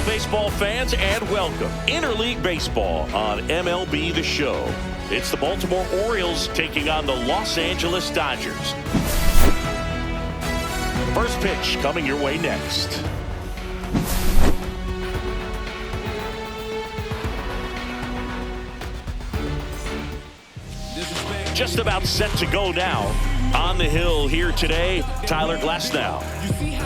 Hello, baseball fans, and welcome. Interleague Baseball on MLB The Show. It's the Baltimore Orioles taking on the Los Angeles Dodgers. First pitch coming your way next. Just about set to go now. On the hill here today, Tyler Glasnow.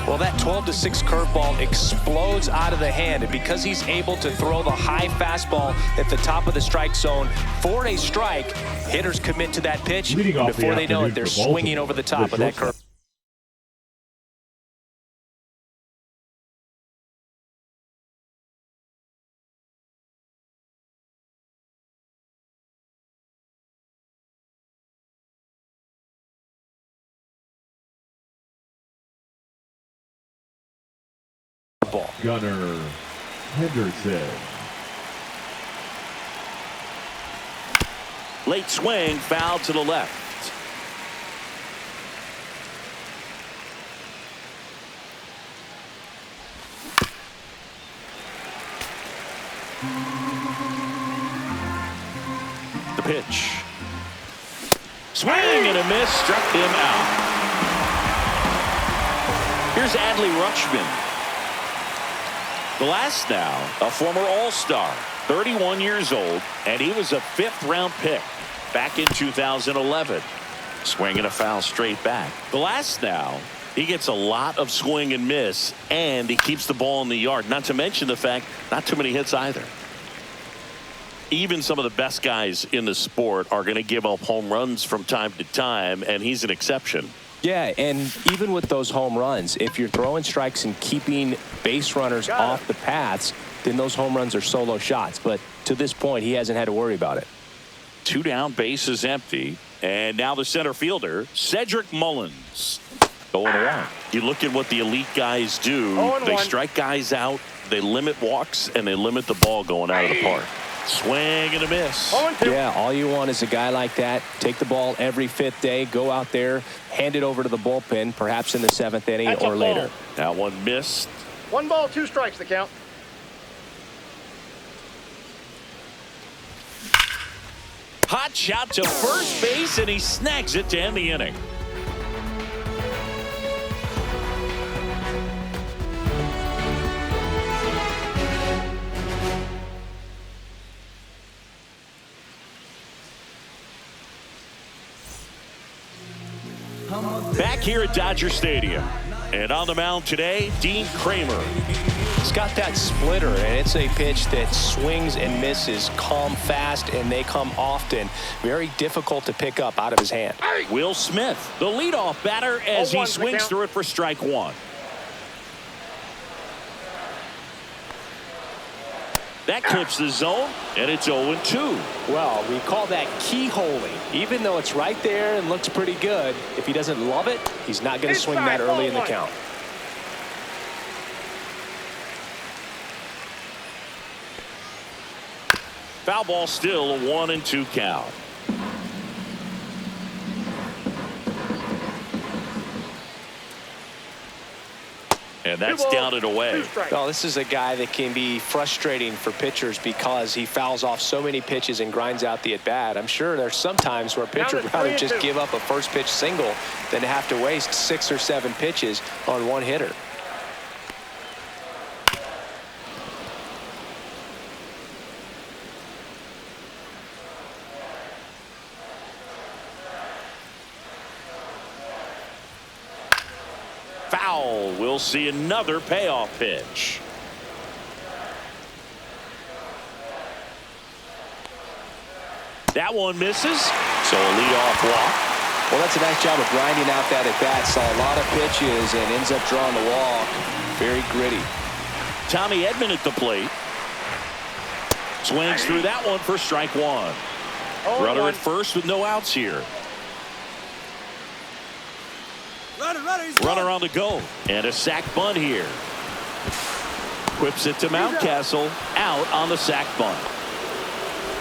Well, that 12-6 curveball explodes out of the hand, and because he's able to throw the high fastball at the top of the strike zone for a strike, hitters commit to that pitch, and before they know it, they're swinging over the top of that curve. Gunnar Henderson. Late swing, foul to the left. The pitch. Swing and a miss, struck him out. Here's Adley Rutschman. Glasnow, a former All-Star, 31 years old, and he was a fifth-round pick back in 2011. Swing and a foul straight back. Glasnow, he gets a lot of swing and miss, and he keeps the ball in the yard. Not to mention the fact, not too many hits either. Even some of the best guys in the sport are going to give up home runs from time to time, and he's an exception. Yeah, and even with those home runs, if you're throwing strikes and keeping base runners off the paths, then those home runs are solo shots. But to this point, he hasn't had to worry about it. 2 down, base is empty. And now the center fielder, Cedric Mullins, going along. You look at what the elite guys do. They strike guys out, they limit walks, and they limit the ball going out of the park. Swing and a miss. Yeah, all you want is a guy like that. Take the ball every 5th day, go out there, hand it over to the bullpen, perhaps in the 7th inning or later. That one missed. 1 ball, 2 strikes the count. Hot shot to first base, and he snags it to end the inning. Back here at Dodger Stadium, and on the mound today, Dean Kramer. It's got that splitter, and it's a pitch that swings and misses, come fast, and they come often. Very difficult to pick up out of his hand. Will Smith, the leadoff batter, as he swings through it for strike 1. That clips the zone, and it's 0-2. Well, we call that keyholing. Even though it's right there and looks pretty good, if he doesn't love it, he's not going to swing that early in the count. Foul ball, still a 1-2 count. And that's down and away. Well, this is a guy that can be frustrating for pitchers because he fouls off so many pitches and grinds out the at-bat. I'm sure there's some times where a pitcher would rather just give up a first pitch single than to have to waste 6 or 7 pitches on one hitter. Foul. We'll see another payoff pitch. That one misses, so a leadoff walk. Well, that's a nice job of grinding out that at-bat. Saw a lot of pitches and ends up drawing the walk. Very gritty. Tommy Edman at the plate. Swings through that one for strike 1. Runner at first with no outs here. Runner on the go, and a sac bunt here. Whips it to Mountcastle, out on the sac bunt.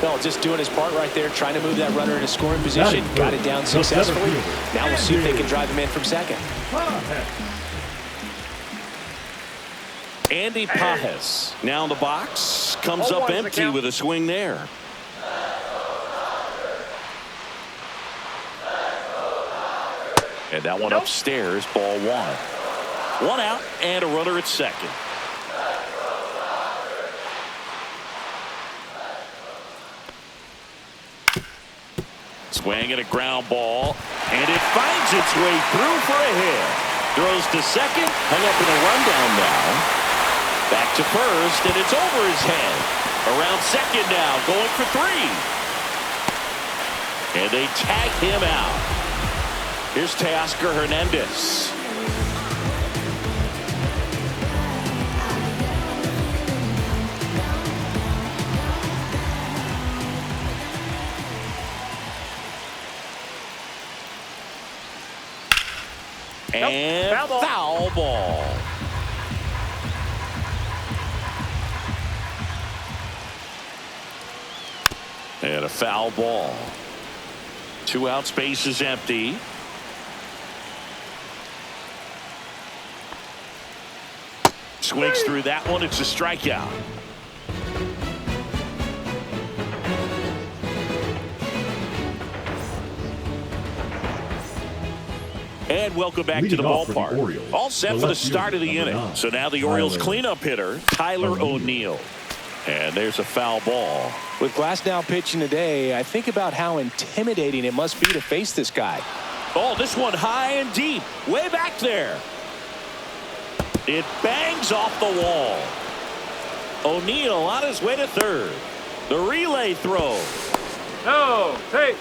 No, just doing his part right there, trying to move that runner into scoring position. Got it down successfully. Now we'll see if they can drive him in from second. Andy Pajes now in the box, comes up empty with a swing there. And that one upstairs, ball one. One out and a runner at second. Swing and a ground ball, and it finds its way through for a hit. Throws to second, hung up in a rundown now. Back to first, and it's over his head. Around second now, going for three. And they tag him out. Here's Teoscar Hernandez. And foul ball. And a foul ball. 2 out, space is empty. Swings through that one. It's a strikeout. And welcome back to the ballpark. All set for the start of the inning. So now the Orioles cleanup hitter, Tyler O'Neill. And there's a foul ball. With Glasnow pitching today, I think about how intimidating it must be to face this guy. Oh, this one high and deep, way back there. It bangs off the wall. O'Neill on his way to third. The relay throw. No, hey.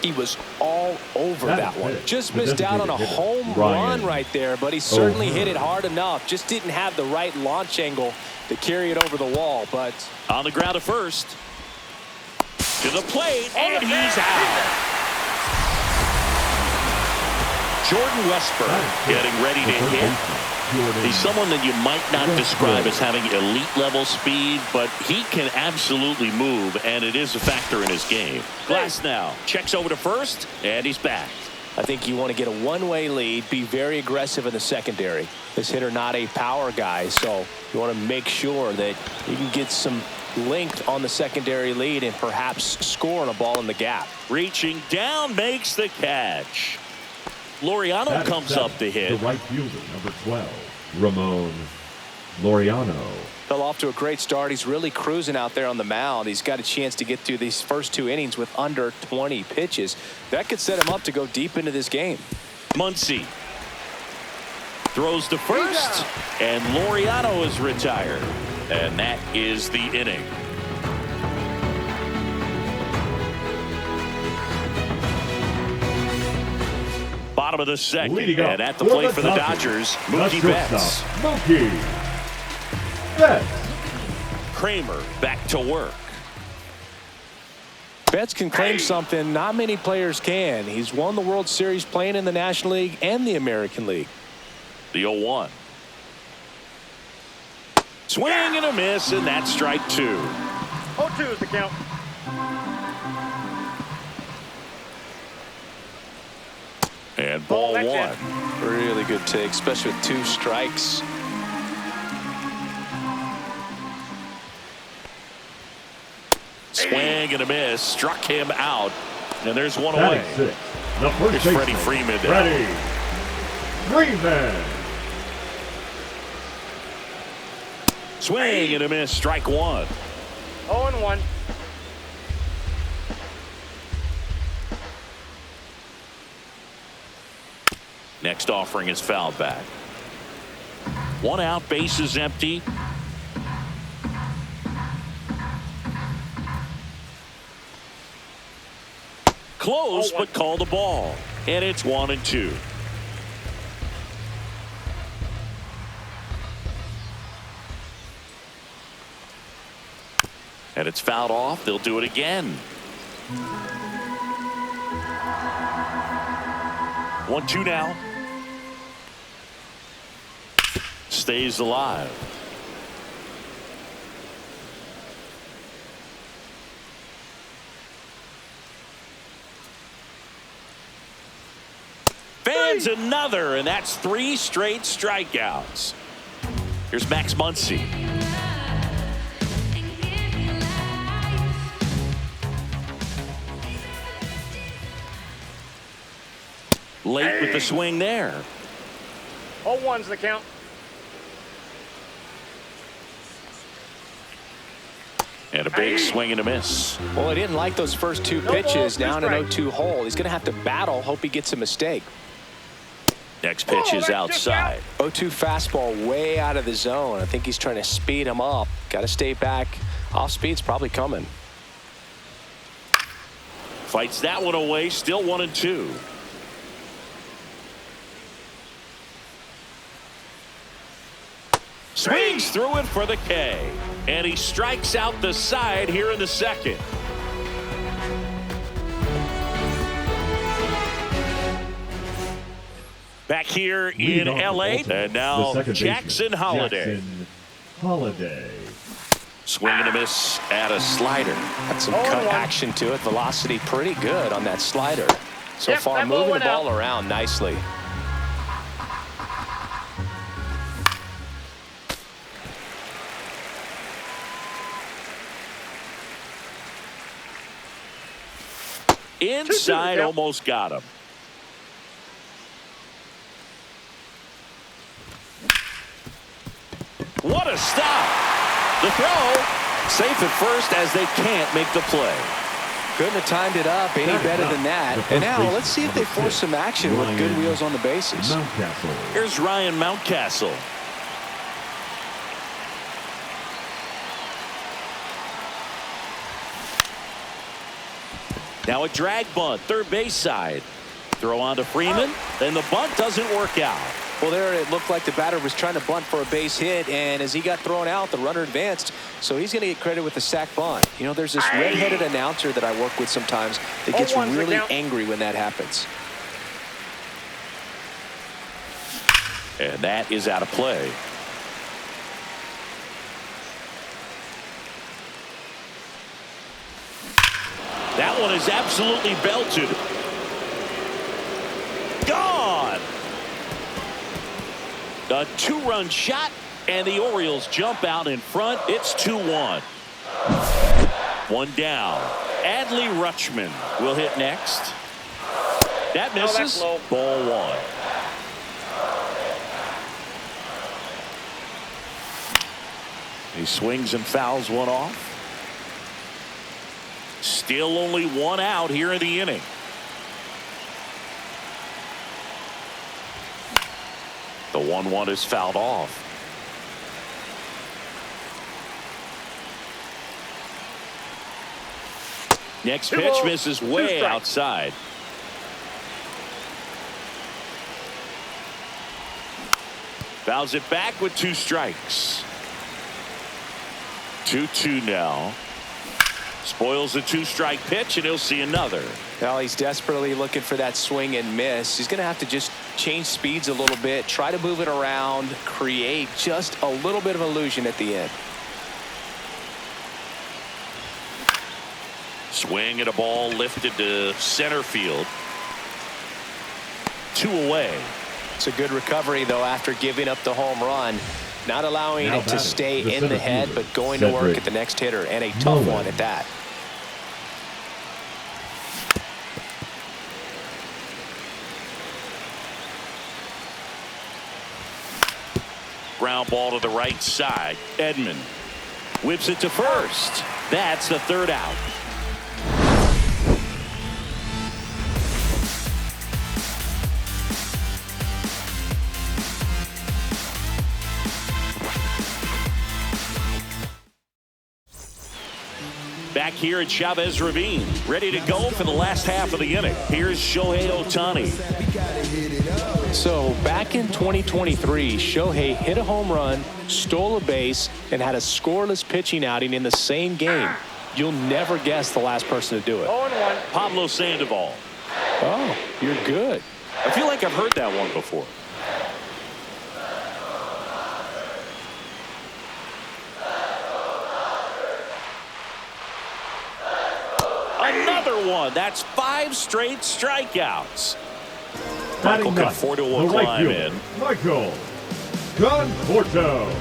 He was all over that one. Just missed out on a home run right there, but he certainly hit it hard enough. Just didn't have the right launch angle to carry it over the wall. But on the ground to first. To the plate, and he's out. Jordan Westburg getting ready to hit. He's someone that you might not describe as having elite level speed, but he can absolutely move, and it is a factor in his game. Glasnow checks over to first, and he's back. I think you want to get a one-way lead, be very aggressive in the secondary. This hitter not a power guy, so you want to make sure that you can get some length on the secondary lead and perhaps score on a ball in the gap. Reaching down, makes the catch. Laureano comes up to hit. The right fielder, number 12, Ramon Laureano. Fell off to a great start. He's really cruising out there on the mound. He's got a chance to get through these first 2 innings with under 20 pitches. That could set him up to go deep into this game. Muncy throws to first, and Laureano is retired. And that is the inning. Bottom of the second, and at the plate for the Dodgers, Mookie Betts. Mookie Betts. Kramer back to work. Betts can claim something not many players can. He's won the World Series playing in the National League and the American League. The 0-1. Swing and a miss, and that's strike 2. 0-2 is the count. And ball 1. Really good take, especially with 2 strikes. Swing and a miss, struck him out, and there's one away. Here's Freddie Freeman. Freddie Freeman. Swing and a miss, strike 1. 0-1. Next offering is fouled back. 1 out, base is empty. Close, but called the ball. And it's 1-2. And it's fouled off. They'll do it again. 1-2 now. Stays alive. Fans another, and that's 3 straight strikeouts. Here's Max Muncy. Late with the swing there. 0-1's the count. And a big swing and a miss. Well, he didn't like those first two pitches down an 0-2 hole. He's going to have to battle, hope he gets a mistake. Next pitch is outside. 0-2 fastball way out of the zone. I think he's trying to speed him up. Got to stay back. Off speed's probably coming. Fights that one away. Still 1-2. Swings through it for the K. And he strikes out the side here in the second. Back here in L.A. And now Jackson Holliday. Swing and a miss at a slider. Got some cut action to it. Velocity pretty good on that slider. So far moving the ball around nicely. Inside, almost got him. What a stop. The throw. Safe at first as they can't make the play. Couldn't have timed it up any better than that. And now let's see if they force some action with good wheels on the bases. Here's Ryan Mountcastle. Now a drag bunt, third base side. Throw on to Freeman, and the bunt doesn't work out. Well, there it looked like the batter was trying to bunt for a base hit, and as he got thrown out, the runner advanced, so he's going to get credit with the sac bunt. You know, there's this red-headed announcer that I work with sometimes that gets really angry when that happens. And that is out of play. That one is absolutely belted. Gone. A two-run shot, and the Orioles jump out in front. It's 2-1. One down. Adley Rutschman will hit next. That misses. Ball one. He swings and fouls one off. Still only one out here in the inning. The 1-1 is fouled off. Next pitch misses way outside. Fouls it back with 2 strikes. 2-2 now. Spoils the 2-strike pitch, and he'll see another. Well, he's desperately looking for that swing and miss. He's going to have to just change speeds a little bit, try to move it around, create just a little bit of illusion at the end. Swing at a ball lifted to center field. 2 away. It's a good recovery, though, after giving up the home run. Not allowing it to stay in the head, but going to work at the next hitter, and a tough one at that. Ground ball to the right side. Edman whips it to first. That's the 3rd out. Back here at Chavez Ravine, ready to go for the last half of the inning. Here's Shohei Ohtani. So back in 2023, Shohei hit a home run, stole a base, and had a scoreless pitching outing in the same game. You'll never guess the last person to do it. 0-1. Pablo Sandoval. Oh, you're good. I feel like I've heard that one before. Another one. That's 5 straight strikeouts. Michael Conforto will climb in. Michael Conforto.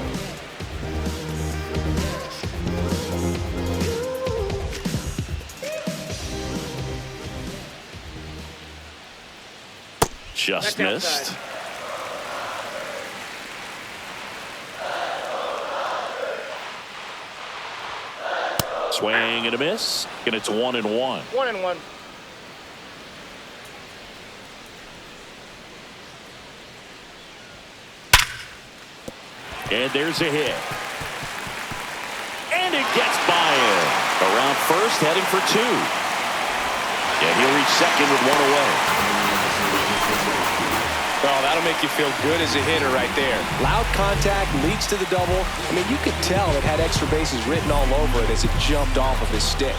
Just missed. Swing and a miss, and it's 1-1. 1-1. And there's a hit. And it gets by him. Around first, heading for 2. And he'll reach second with 1 away. Oh, that'll make you feel good as a hitter right there. Loud contact leads to the double. I mean, you could tell it had extra bases written all over it as it jumped off of his stick.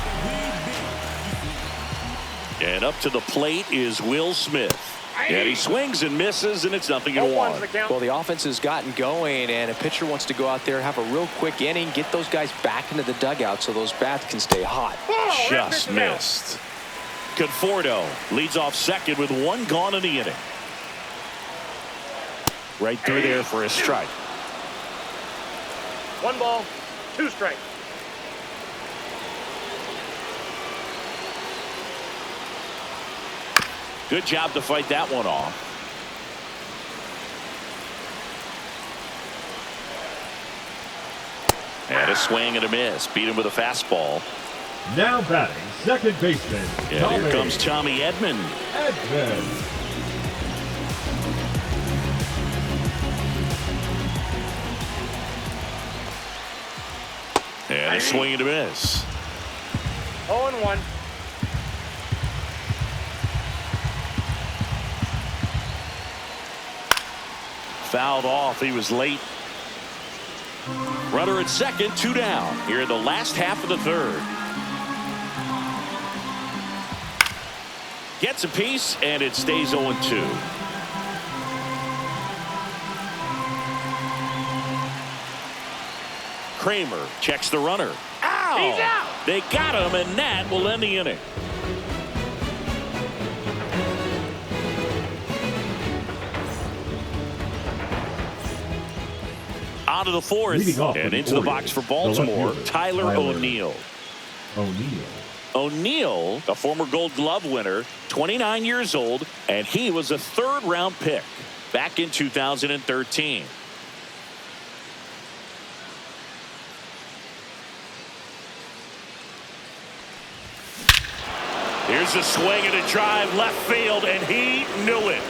And up to the plate is Will Smith. And he swings and misses, and it's 0-1. Well, the offense has gotten going, and a pitcher wants to go out there, have a real quick inning, get those guys back into the dugout so those bats can stay hot. Just missed. Conforto leads off second with 1 gone in the inning. Right through there for a strike. 1 ball, 2 strikes. Good job to fight that one off. And a swing and a miss. Beat him with a fastball. Now batting second baseman. And here comes Tommy Edman. And a swing and a miss. 0-1. Fouled off. He was late. Runner at second, 2 down. Here in the last half of the third. Gets a piece, and it stays 0-2. Kramer checks the runner. Ow! He's out. They got him, and that will end the inning. On to the fourth, and into the box for Baltimore, Tyler O'Neill. O'Neill, a former Gold Glove winner, 29 years old, and he was a 3rd-round pick back in 2013. Here's a swing and a drive left field, and he knew it.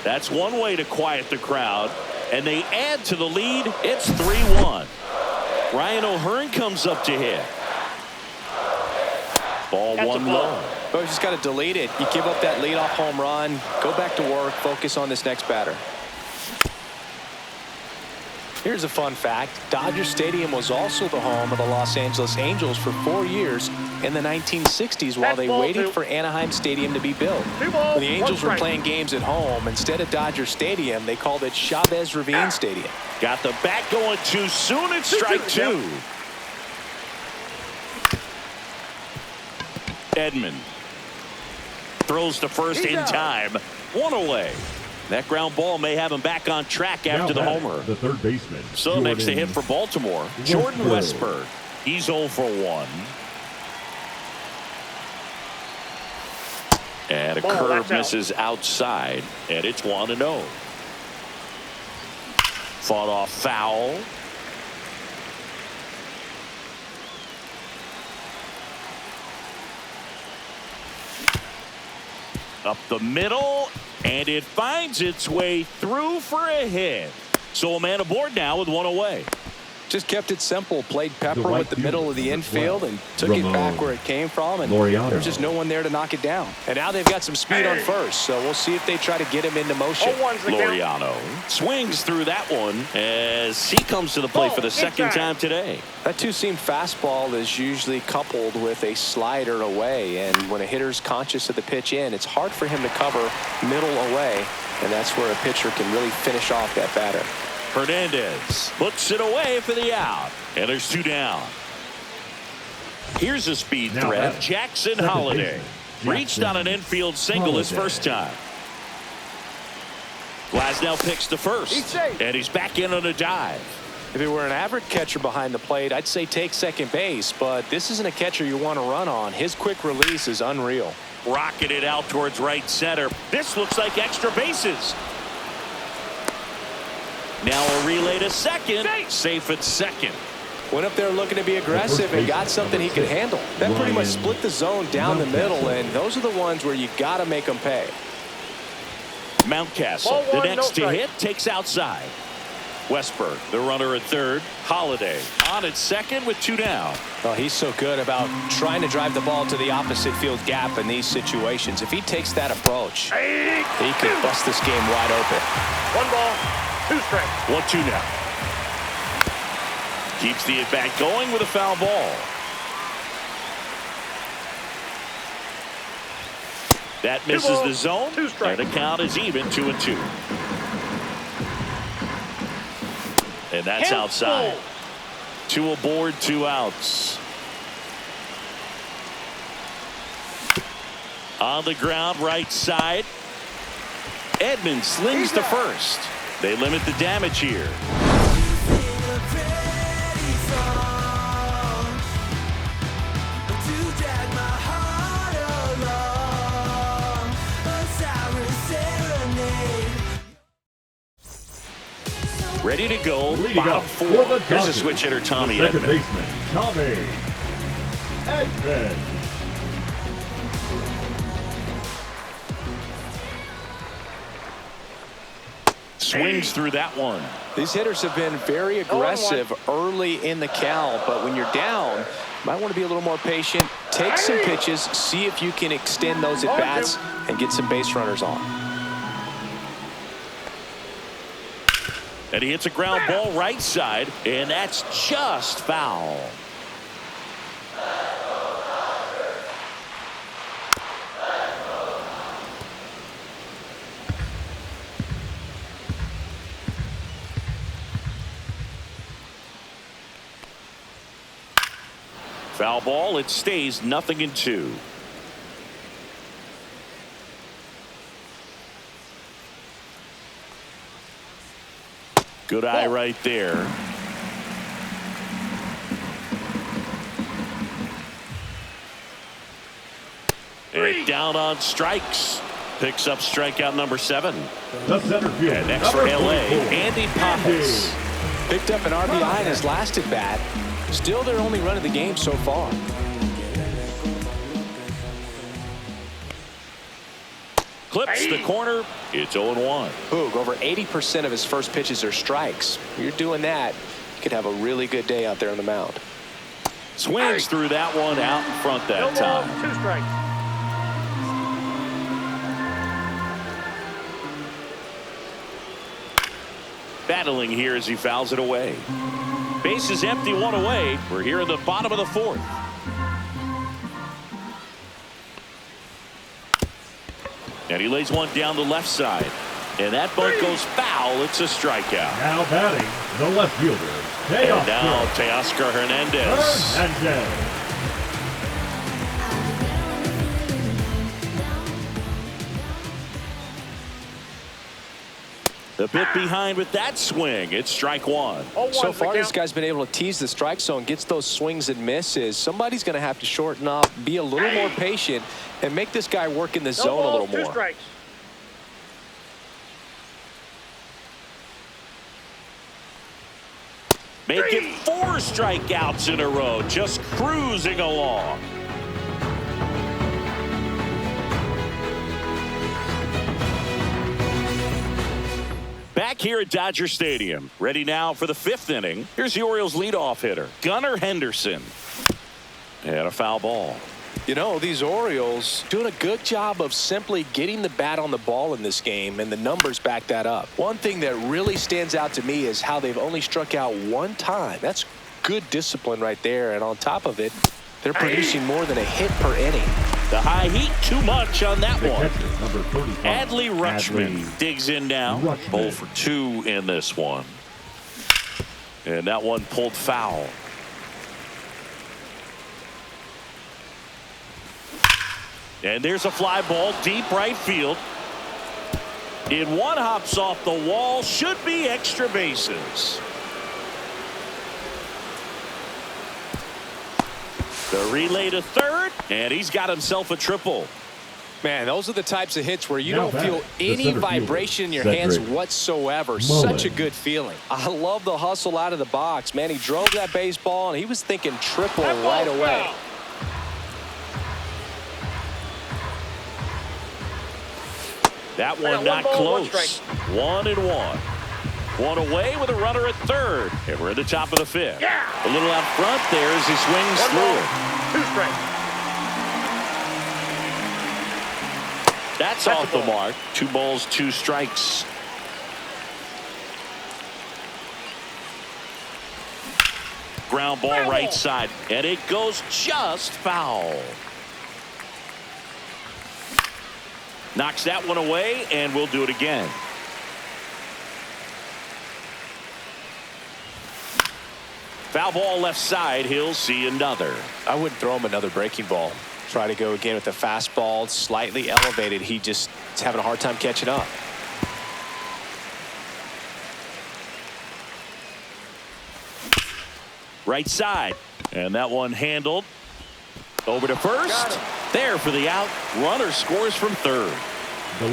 That's one way to quiet the crowd, and they add to the lead. It's 3-1. Ryan O'Hearn comes up to hit. Ball That's 1 a ball. low. But you just got to delete it. You give up that leadoff home run, go back to work, focus on this next batter. Here's a fun fact. Dodger Stadium was also the home of the Los Angeles Angels for 4 years in the 1960s while they waited for Anaheim Stadium to be built. When the Angels were playing games at home, instead of Dodger Stadium, they called it Chavez Ravine Stadium. Got the bat going too soon. It's strike 2. Edman throws to first in time. 1 away. That ground ball may have him back on track after the homer. The third baseman. So next to hit for Baltimore, Jordan Westburg. He's 0 for 1. And a curve misses outside, and it's 1-0. Fought off foul. Up the middle, and it finds its way through for a hit. So a man aboard now with 1 away. Just kept it simple, played pepper with the middle of the infield and took it back where it came from, and there's just no one there to knock it down. And now they've got some speed on first, so we'll see if they try to get him into motion. Laureano swings through that one as he comes to the plate for the second time today. That two-seam fastball is usually coupled with a slider away, and when a hitter's conscious of the pitch in, it's hard for him to cover middle away, and that's where a pitcher can really finish off that batter. Hernandez puts it away for the out, and there's 2 down. Here's a speed threat. Jackson Holiday reached on an infield single his first time. Glasnow picks the first, and he's back in on a dive. If it were an average catcher behind the plate, I'd say take second base, but this isn't a catcher you want to run on. His quick release is unreal. Rocketed out towards right center. This looks like extra bases. Now a relay to second. Safe at second. Went up there looking to be aggressive and got something he could handle. That pretty much split the zone down the middle, and those are the ones where you got to make them pay. Mountcastle, the next to hit, takes outside. Westberg, the runner at third. Holiday on at second with 2 down. Oh, he's so good about trying to drive the ball to the opposite field gap in these situations. If he takes that approach, he could bust this game wide open. 1 ball, 2 strikes. 1-2 now. Keeps the at-bat going with a foul ball. That misses the zone, and the count is even 2-2. And that's outside. 2 aboard, 2 outs. On the ground, right side. Edmonds slings to first. They limit the damage here. Ready to go. Bottom 4. Here's a switch hitter, Tommy Edman. Second baseman, Tommy Edman. Swings through that one. These hitters have been very aggressive early in the count, but when you're down, you might want to be a little more patient. Take some pitches, see if you can extend those at-bats and get some base runners on. And he hits a ground ball right side, and that's just foul. Foul ball. It stays 0-2. Good eye right there. And down on strikes. Picks up strikeout number 7. The center field. And next for LA, Andy Pappas. Picked up an RBI in his last at bat. Still their only run of the game so far. Clips the corner. It's 0-1. Boog, over 80% of his first pitches are strikes. If you're doing that, you could have a really good day out there on the mound. Swings through that one out in front that time. 2 strikes. Battling here as he fouls it away. Base is empty, 1 away. We're here in the bottom of the 4th. And he lays one down the left side. And that bunt goes foul. It's a strikeout. Now batting, the left fielder, and now Teoscar Hernandez. The bit behind with that swing. It's strike 1. So far, this guy's been able to tease the strike zone, gets those swings and misses. Somebody's going to have to shorten up, be a little more patient, and make this guy work in the zone a little more. 2 strikes. Make it 4 strikeouts in a row, just cruising along. Back here at Dodger Stadium, ready now for the 5th inning. Here's the Orioles leadoff hitter, Gunnar Henderson. And a foul ball. You know, these Orioles doing a good job of simply getting the bat on the ball in this game, and the numbers back that up. One thing that really stands out to me is how they've only struck out 1 time. That's good discipline right there, and on top of it, they're producing more than a hit per inning. The high heat, too much on that one. Catcher, number 35, Adley Rutschman digs in now. 0 for 2 in this one. And that one pulled foul. And there's a fly ball deep right field. And one hops off the wall. Should be extra bases. The relay to third, and he's got himself a triple. Man, those are the types of hits where you Now don't feel any vibration in your hands whatsoever. Such a good feeling. I love the hustle out of the box. Man, he drove that baseball, and he was thinking triple right away. That one not close. 1-1. One away with a runner at third. And we're at the top of the fifth. A little out front there as he swings through it. 2 strikes. That's off the mark. 2 balls, 2 strikes. Ground ball right side. And it goes just foul. Knocks that one away, and we'll do it again. Foul ball left side. He'll see another. I wouldn't throw him another breaking ball. Try to go again with the fastball, slightly elevated. He just is having a hard time catching up. Right side. And that one handled. Over to first. There for the out. Runner scores from third.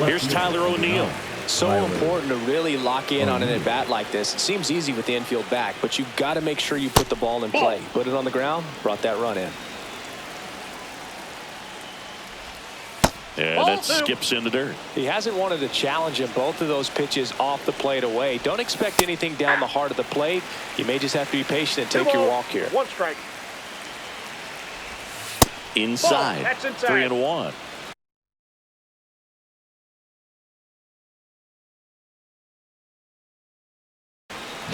Here's Tyler O'Neill. So important to really lock in on an at-bat like this. It seems easy with the infield back, but you've got to make sure you put the ball in play. Put it on the ground, brought that run in. And that skips in the dirt. He hasn't wanted to challenge him both of those pitches off the plate away. Don't expect anything down the heart of the plate. You may just have to be patient and take your walk here. 1 strike. Inside. That's inside. 3-1.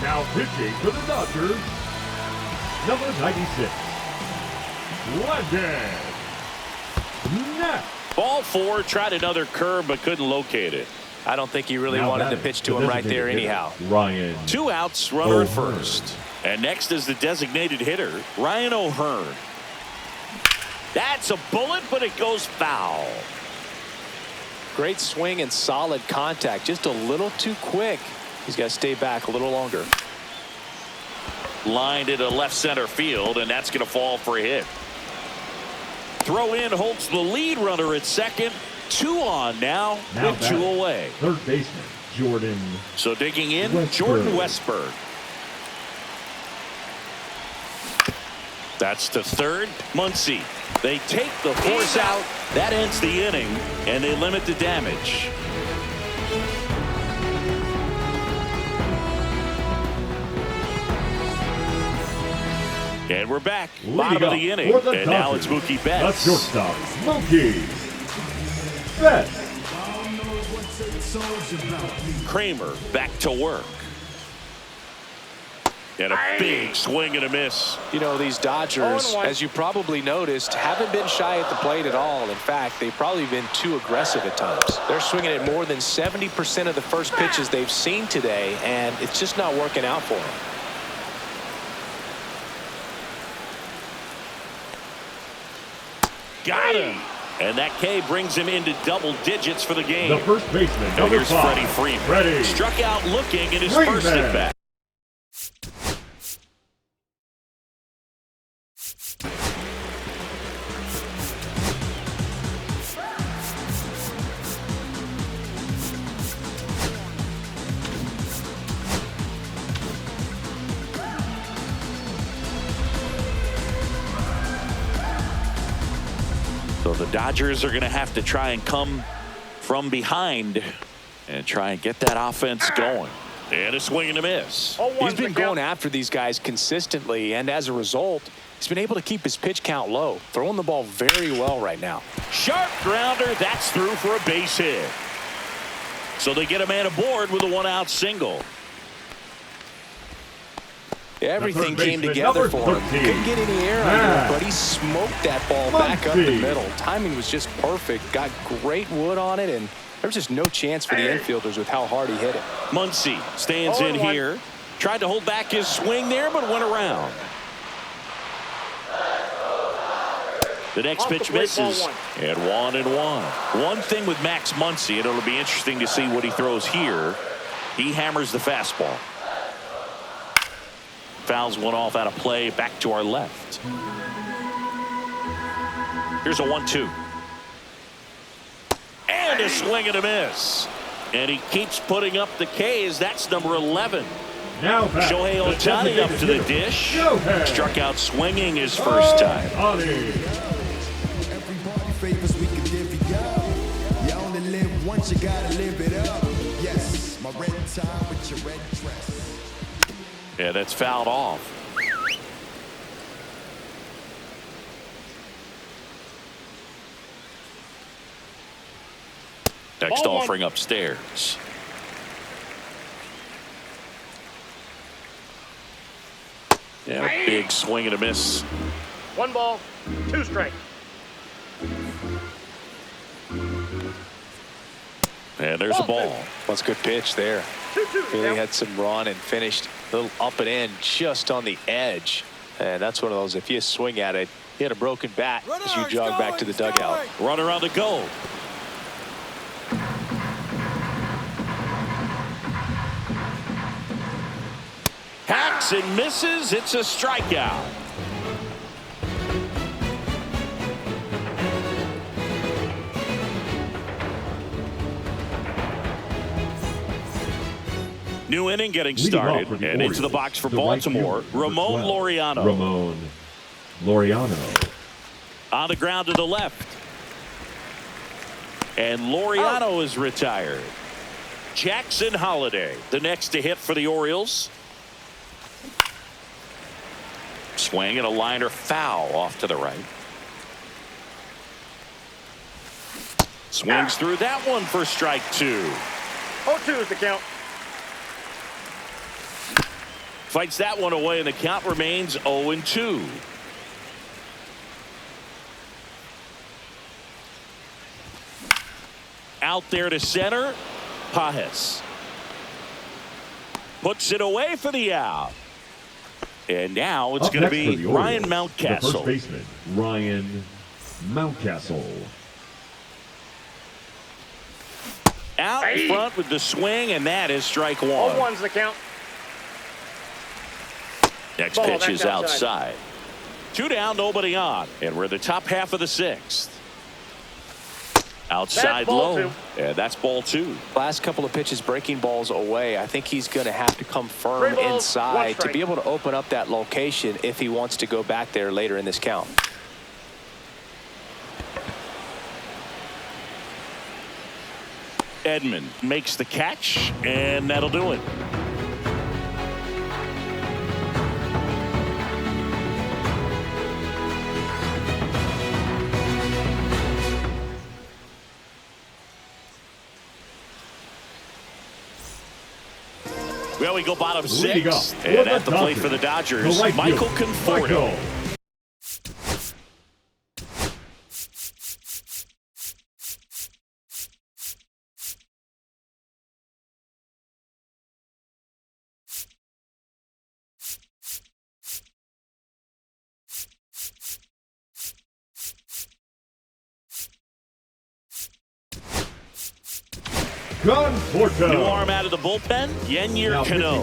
Now pitching for the Dodgers, number 96, London. Ball 4, tried another curve but couldn't locate it. I don't think he really wanted to pitch to him right there anyhow. Ryan. 2 outs, runner at first. And next is the designated hitter, Ryan O'Hearn. That's a bullet, but it goes foul. Great swing and solid contact. Just a little too quick. He's got to stay back a little longer. Lined into left center field, and that's going to fall for a hit. Throw in holds the lead runner at second. 2 on now with 2 away. Third baseman, Jordan. So digging in, Westberg. Jordan Westberg. That's to third, Muncy. They take the force out. That ends the inning, and they limit the damage. And we're back. Bottom of the inning. And now it's Mookie Betts. The shortstop, Mookie Betts. Kramer back to work. And a big swing and a miss. You know, these Dodgers, as you probably noticed, haven't been shy at the plate at all. In fact, they've probably been too aggressive at times. They're swinging at more than 70% of the first pitches they've seen today, and it's just not working out for them. Got him. And that K brings him into double digits for the game. The first baseman, Now number here's 5, Freddie Freeman. Freddie. Struck out looking in his Freeman. first at bat. So the Dodgers are going to have to try and come from behind and try and get that offense going. And a swing and a miss. He's been going after these guys consistently, and as a result, he's been able to keep his pitch count low, throwing the ball very well right now. Sharp grounder. That's through for a base hit. So they get a man aboard with a 1-out single. Everything came together for him. Couldn't get any air under it, but he smoked that ball back up the middle. Timing was just perfect. Got great wood on it, and there's just no chance for the infielders with how hard he hit it. Muncy stands in here. Tried to hold back his swing there, but went around. The next pitch misses, and 1-1. One thing with Max Muncy, and it'll be interesting to see what he throws here. He hammers the fastball. Fouls one off out of play, back to our left. Here's a 1-2. And a swing and a miss. And he keeps putting up the Ks. That's number 11. Now Shohei Ohtani up to the dish. Struck out swinging his first time. Everybody favors we can live it up. You only live once, you gotta live it up. Yes, my red tie with your red dress. Yeah, that's fouled off. Next offering upstairs. Yeah, big swing and a miss. 1 ball, 2 strikes. And there's a ball. That's a good pitch there. 2-2. Really had some run and finished a little up and in just on the edge. And that's one of those, if you swing at it, you hit a broken bat as you jog back to the dugout. Runner on the go. Hacks and misses. It's a strikeout. New inning getting started, and into the box for Baltimore, Ramon Laureano. Ramon Laureano. On the ground to the left. And Laureano is retired. Jackson Holiday, the next to hit for the Orioles. Swing and a liner foul off to the right. Swings through that one for strike 2. 0-2 is the count. Fights that one away, and the count remains 0-2. Out there to center, Pajes. Puts it away for the out. And now it's going to be Ryan Mountcastle. The first baseman, Ryan Mountcastle. Out in front with the swing, and that is strike 1. 0-1's the count. Next pitch is outside. 2 down, nobody on. And we're in the top half of the 6th. Outside low. And that's ball 2. Last couple of pitches breaking balls away. I think he's going to have to come firm inside to be able to open up that location if he wants to go back there later in this count. Edman makes the catch, and that'll do it. Well, we go bottom 6, and at the plate for the Dodgers, Michael Conforto. New arm out of the bullpen, Yennier Cano.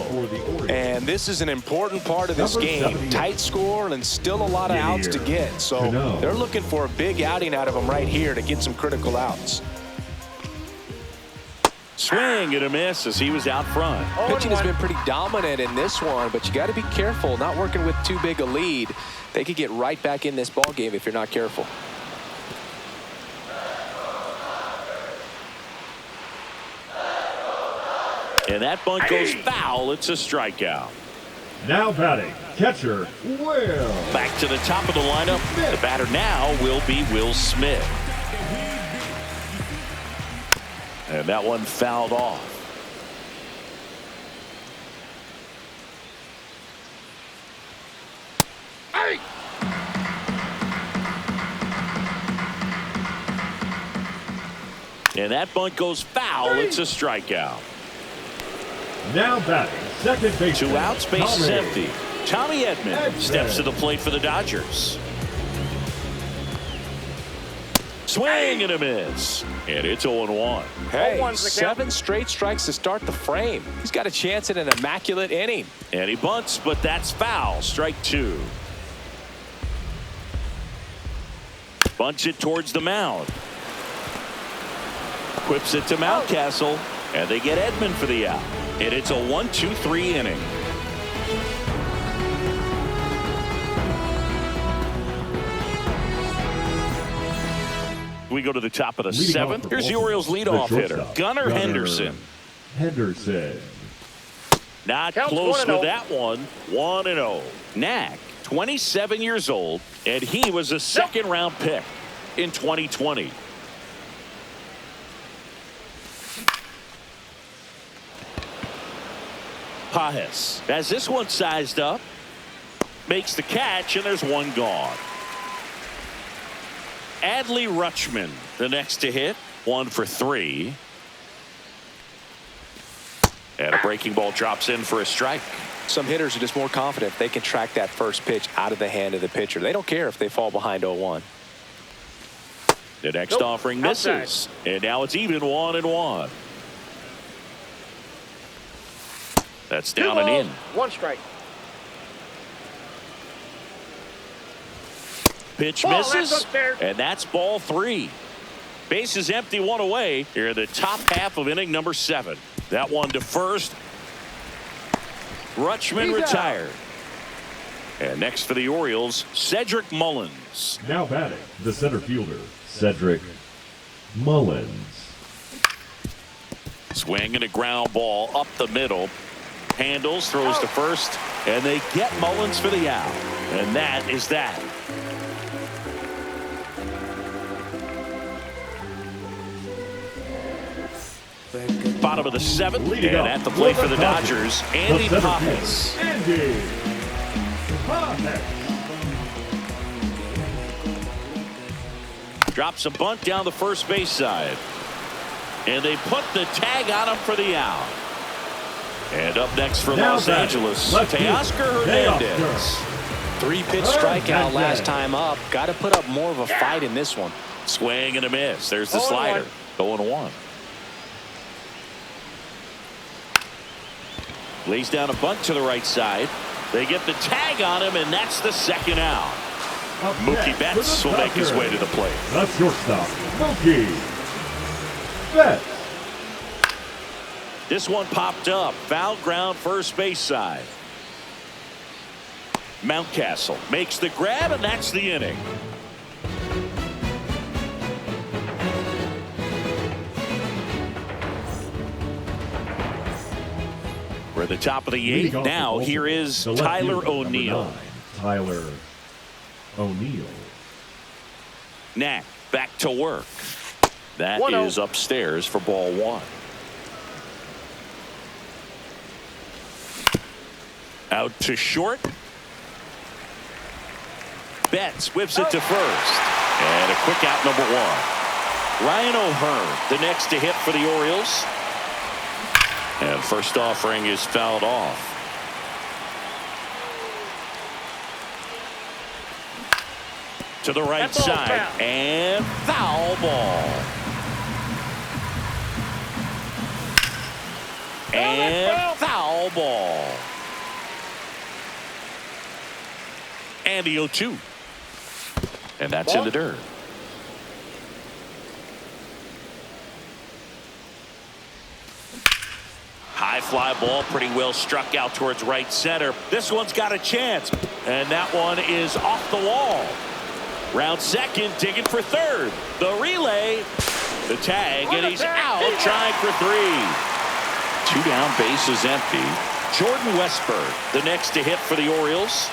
And this is an important part of this game. Tight score and still a lot of outs to get. So they're looking for a big outing out of him right here to get some critical outs. Swing and a miss as he was out front. Pitching has been pretty dominant in this one, but you got to be careful. Not working with too big a lead. They could get right back in this ball game if you're not careful. And that bunt goes foul. It's a strikeout. Now batting, catcher, Will. Back to the top of the lineup. The batter now will be Will Smith. And that one fouled off. And that bunt goes foul. It's a strikeout. Now batting, second base. 2 outs, base is empty. Tommy Edman steps to the plate for the Dodgers. Swing and a miss. And it's 0-1. Hey, 7 straight strikes to start the frame. He's got a chance at an immaculate inning. And he bunts, but that's foul. Strike 2. Bunts it towards the mound. Whips it to Mountcastle, and they get Edman for the out. And it's a 1-2-3 inning. We go to the top of the seventh. Here's the Orioles leadoff hitter, Gunnar Henderson. Not close with that one. 1-0. Knack, 27 years old, and he was a second-round pick in 2020. Pajes has this one sized up, makes the catch, and there's one gone. Adley Rutschman, the next to hit, 1 for 3. And a breaking ball drops in for a strike. Some hitters are just more confident they can track that first pitch out of the hand of the pitcher. They don't care if they fall behind 0-1. The next offering misses. Outside. And now it's even 1-1. That's down and in. 1 strike. Pitch Ball, that's misses, upstairs. and that's ball 3. Bases empty, 1 away. Here in the top half of inning number 7. That one to first. Rutschman He's retired. And next for the Orioles, Cedric Mullins. Now batting, the center fielder, Cedric Mullins. Swing and a ground ball up the middle. Handles, throws to first, and they get Mullins for the out. And that is that. Bottom of the 7th, and at the plate for the Dodgers, Andy Pajes. Andy Pajes. Drops a bunt down the first base side. And they put the tag on him for the out. And up next for Now Los batting, Angeles, left field, Teoscar Hernandez. 3-pitch strikeout last time up. Got to put up more of a fight in this one. Swing and a miss. There's the 0-1. slider. 0-1. Lays down a bunt to the right side. They get the tag on him, and that's the second out. Up Mookie next Betts for the will make his Dodgers. way to the plate. That's shortstop, Mookie Betts. This one popped up. Foul ground first base side. Mountcastle makes the grab, and that's the inning. We're at the top of the Leading 8th. off the Now Baltimore, here is the left Tyler fielder, number O'Neill. 9, Tyler O'Neill. Knack back to work. That 1-0. is upstairs for ball 1. Out to short. Betts whips it to first. And a quick out, number 1. Ryan O'Hearn, the next to hit for the Orioles. And first offering is fouled off. To the right That ball's side. foul. And foul ball. And foul ball. And the 0-2. And that's in the dirt. High fly ball, pretty well struck out towards right center. This one's got a chance, and that one is off the wall. Round second, digging for third. The relay, the tag, and he's out, trying for 3. 2 down, bases empty. Jordan Westburg, the next to hit for the Orioles.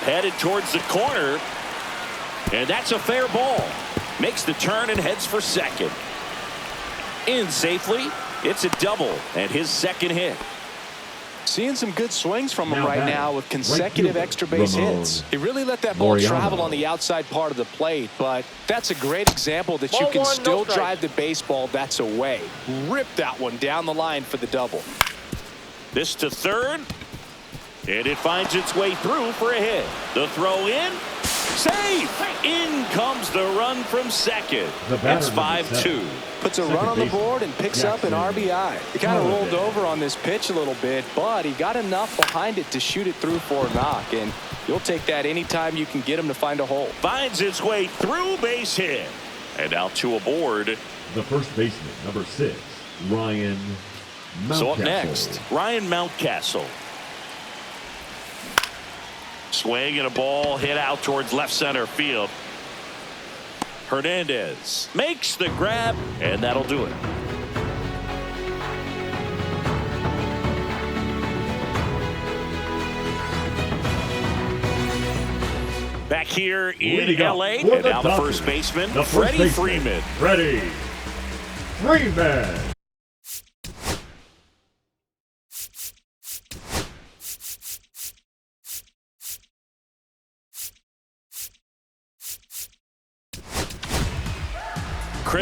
Headed towards the corner, and that's a fair ball. Makes the turn and heads for second. In safely. It's a double and his second hit. Seeing some good swings from him Now right batting, now with right consecutive fielder, extra base Ramon hits. He really let that ball Laureano. travel on the outside part of the plate, but that's a great example that you Ball can 1, no still strike. drive the baseball that's away. Rip that one down the line for the double. This to third, and it finds its way through for a hit. The throw in, safe. In comes the run from second. The batter, It's number 5-2. 7, puts a run on the board and picks up an RBI. He kind of rolled over on this pitch a little bit, but he got enough behind it to shoot it through for a knock, and you'll take that anytime you can get him to find a hole. Finds its way through, base hit. And out to a board. The first baseman, number 6, Ryan Mountcastle. So up next, Ryan Mountcastle. Swing and a ball hit out towards left center field. Hernandez makes the grab, and that'll do it. Back here in L.A., and now the first baseman, Freddie Freeman. Freddie Freeman.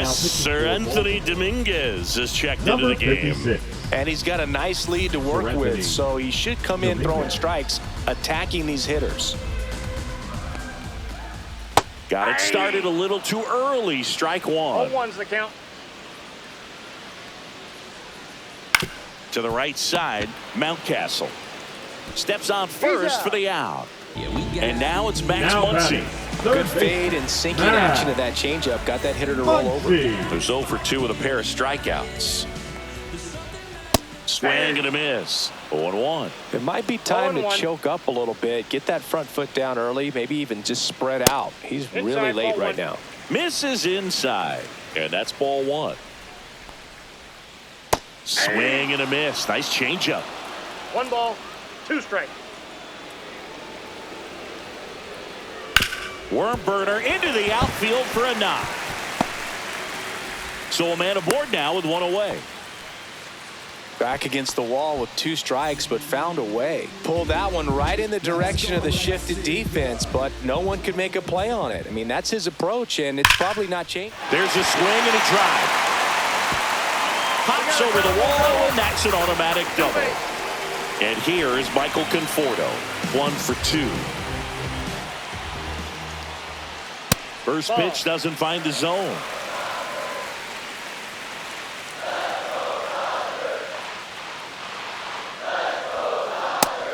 Sir Anthony Dominguez is checked into the game. 56. And he's got a nice lead to work with, so he should come in throwing strikes, attacking these hitters. Got it started a little too early. Strike one. 0-1's the count. To the right side, Mountcastle steps on first for the out. And now it's Max Muncy. Good fade and sinking action of that changeup. Got that hitter to roll over. There's 0 for 2 with a pair of strikeouts. Swing and a miss. 0-1. It might be time to choke up a little bit. Get that front foot down early. Maybe even just spread out. He's really late right now. Misses inside. And that's ball 1. Swing and a miss. Nice changeup. 1 ball, 2 strikes. Worm burner into the outfield for a knock. So a man aboard now with 1 away. Back against the wall with 2 strikes, but found a way. Pulled that one right in the direction of the shifted defense, but no one could make a play on it. I mean, that's his approach, and it's probably not changed. There's a swing and a drive. Pops over the wall, and that's an automatic double. And here is Michael Conforto. 1 for 2. First pitch doesn't find the zone.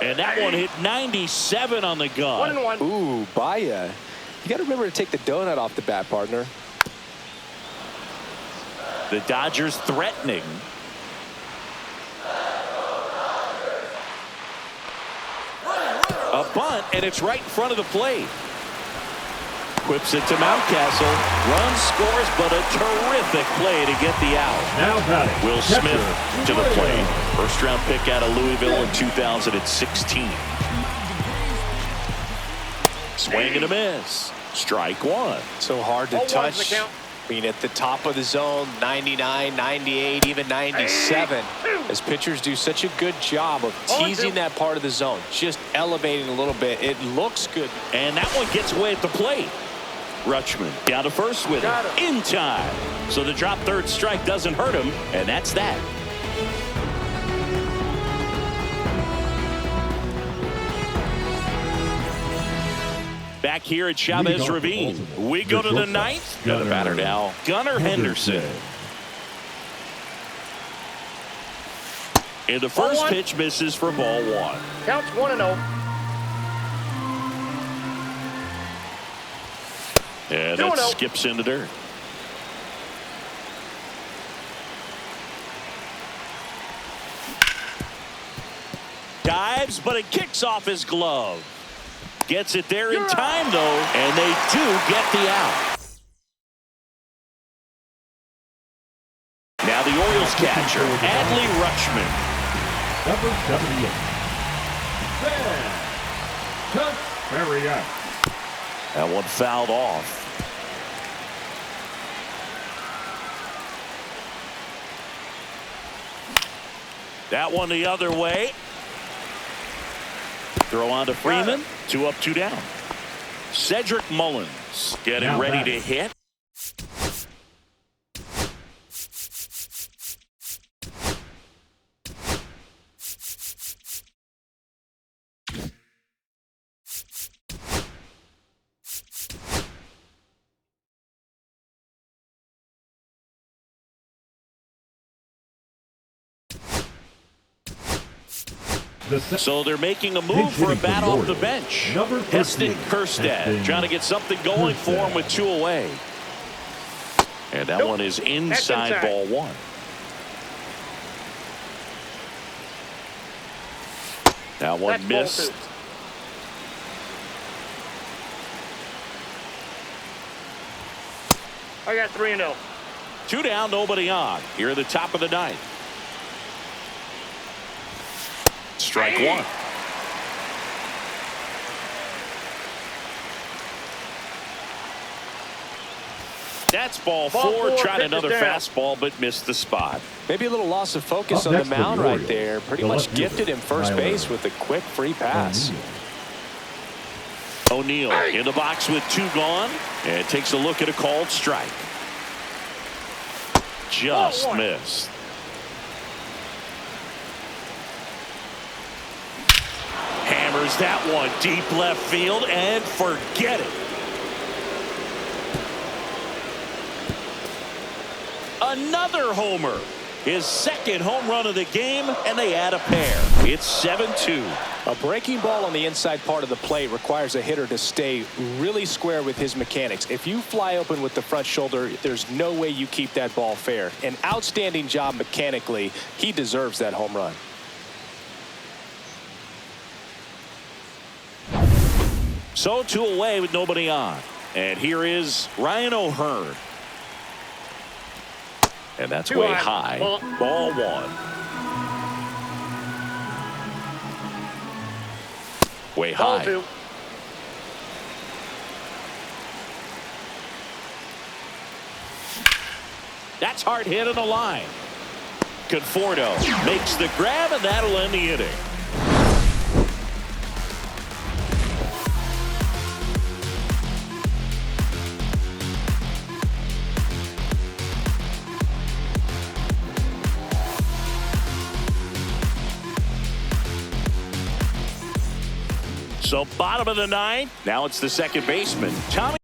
And that one hit 97 on the gun. 1-1. Ooh, Baya. You got to remember to take the donut off the bat, partner. The Dodgers threatening. A bunt, and it's right in front of the plate. Whips it to Mountcastle. Run scores, but a terrific play to get the out. Now batting, Will Smith to the plate. First round pick out of Louisville in 2016. Swing and a miss. Strike 1. So hard to 0-1's touch. the count. I mean, at the top of the zone, 99, 98, even 97. As pitchers do such a good job of teasing that part of the zone, just elevating a little bit. It looks good. And that one gets away at the plate. Rutschman down to first with it in time. So the drop third strike doesn't hurt him, and that's that. Back here at Chavez Ravine, we go to the 9th. Got the batter now, Gunnar Henderson. And the first pitch misses for ball 1. Counts 1-0. And that skips into dirt. Dives, but it kicks off his glove. Gets it there in time, though, and they do get the out. Now the Orioles catcher, Adley Rutschman. Number 78. Van That one fouled off. That one the other way. Throw on to Freeman. 2 up, 2 down. Cedric Mullins getting ready to hit. So they're making a move for a bat off the bench. Heston Kjerstad trying to get something going for him with 2 away. And that one is inside, ball 1. That one missed. I got 3-0. 2 down, nobody on. Here at the top of the 9th. Strike 1. That's ball 4. Tried another fastball, but missed the spot. Maybe a little loss of focus on the mound right there. Pretty much gifted him first base with a quick free pass. O'Neill in the box with 2 gone, and takes a look at a called strike. Just missed. Hammers that one deep left field, and forget it. Another homer. His 2nd home run of the game, and they add a pair. It's 7-2. A breaking ball on the inside part of the plate requires a hitter to stay really square with his mechanics. If you fly open with the front shoulder, there's no way you keep that ball fair. An outstanding job mechanically. He deserves that home run. So 2 away with nobody on. And here is Ryan O'Hearn. And that's way high. Ball 1. Way high. 2. That's hard hit on the line. Conforto makes the grab, and that'll end the inning. So bottom of the 9th. Now it's the second baseman, Tommy.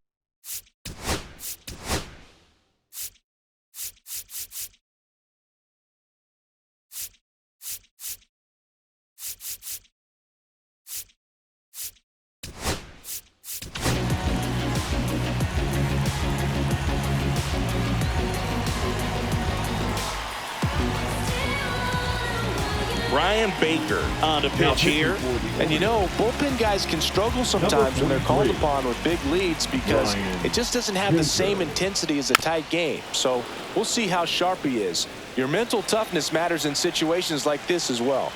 Ryan Baker on the pitch here. And you know, bullpen guys can struggle sometimes when they're called upon with big leads because it just doesn't have the same intensity as a tight game. So we'll see how sharp he is. Your mental toughness matters in situations like this as well.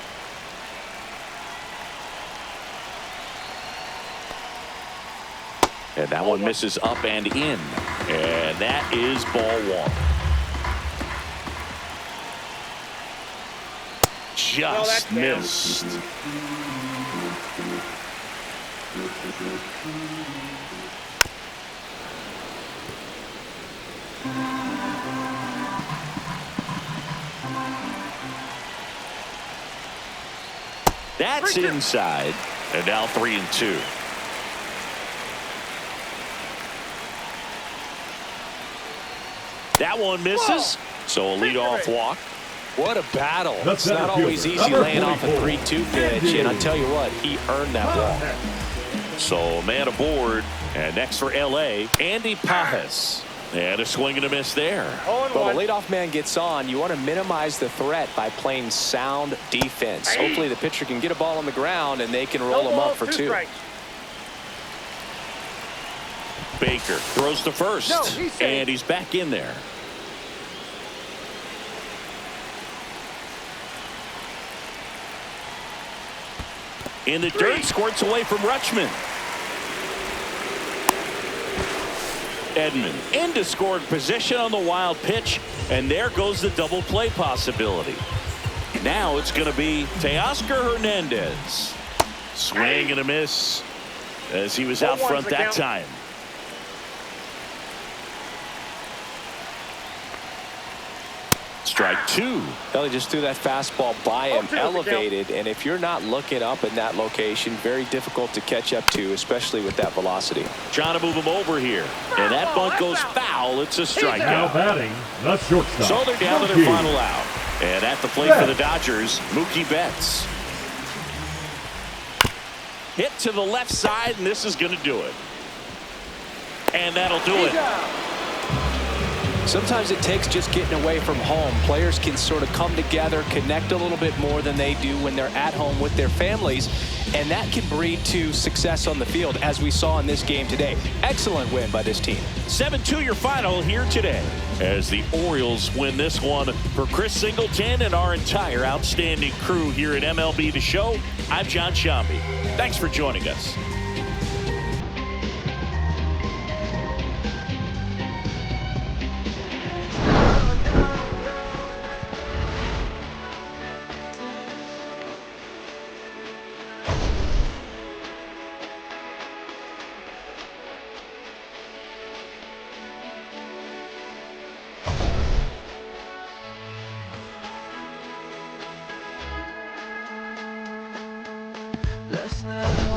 And that one misses up and in. And that is ball 1. Just missed. That's inside. And now 3-2. That one misses. So a leadoff walk. What a battle. It's not always easy laying off a 3-2 pitch, and I tell you what, he earned that walk. So man aboard, and next for LA, Andy Pajas. And a swing and a miss there. Well, the leadoff man gets on. You want to minimize the threat by playing sound defense. Hopefully the pitcher can get a ball on the ground and they can roll him up for 2. Baker throws to first, and he's back in there. In the dirt, squirts away from Rutschman. Edman into scoring position on the wild pitch, and there goes the double play possibility. Now it's going to be Teoscar Hernandez. Swing and a miss as he was out front that time. Strike 2. Well, he just threw that fastball by him, elevated, and if you're not looking up in that location, very difficult to catch up to, especially with that velocity. Trying to move him over here, and that bunt goes foul. It's a strikeout. Now batting, the shortstop. So they're down to their final out. And at the plate for the Dodgers, Mookie Betts. Hit to the left side, and this is going to do it. And that'll do it. Sometimes it takes just getting away from home. Players can sort of come together, connect a little bit more than they do when they're at home with their families, and that can breed to success on the field, as we saw in this game today. Excellent win by this team. 7-2 your final here today as the Orioles win this one. For Chris Singleton and our entire outstanding crew here at MLB The Show, I'm John Shambi. Thanks for joining us. Let's not